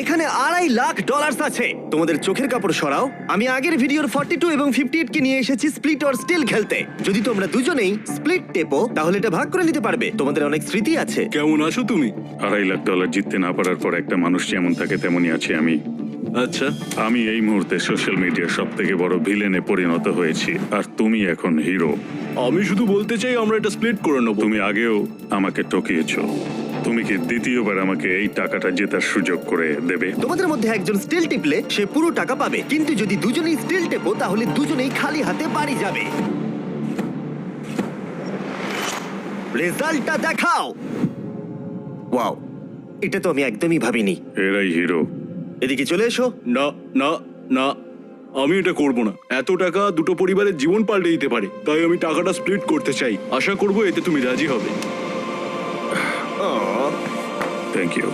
এখানে $2.5 লাখ আছে। তোমাদের চোখের কাপড় সরাও। আমি আগের ভিডিওর 42 এবং 58 কে নিয়ে এসেছি স্প্লিট অর স্টিল খেলতে। যদি তোমরা দুজনেই স্প্লিট টেপো তাহলে এটা ভাগ করে নিতে পারবে। তোমাদের অনেক স্মৃতি আছে। কেমন আছো তুমি? $2.5 লাখ জিততে না পারার পর একটা মানুষ যেমন থাকে তেমনই আছি আমি। আচ্ছা, আমি এই মুহূর্তে সোশ্যাল মিডিয়ার সব থেকে বড় ভিলেনে পরিণত হয়েছি, আর তুমি এখন হিরো। আমি শুধু বলতে চাই আমরা এটা স্প্লিট করে নেবো। তুমি আগেও আমাকে ঠকিয়েছো। তুমি কি দ্বিতীয়বার আমাকে এই টাকাটা জেতার সুযোগ করে দেবে? তোমাদের মধ্যে একজন স্টিল টিপলে সে পুরো টাকা পাবে, কিন্তু যদি দুজনেই স্টিল টেপো তাহলে দুজনেই খালি হাতে বাড়ি যাবে। রেজাল্টটা দেখাও। ওয়াও, এটা তো আমি একদমই ভাবিনি। এরাই হিরো। এদিকে চলে এসো। না না না, আমি এটা করব না। এত টাকা দুটো পরিবারের জীবন পাল্টে দিতে পারে, তাই আমি টাকাটা স্প্লিট করতে চাই। আশা করবো এতে তুমি রাজি হবে। আহ, থ্যাংক ইউ।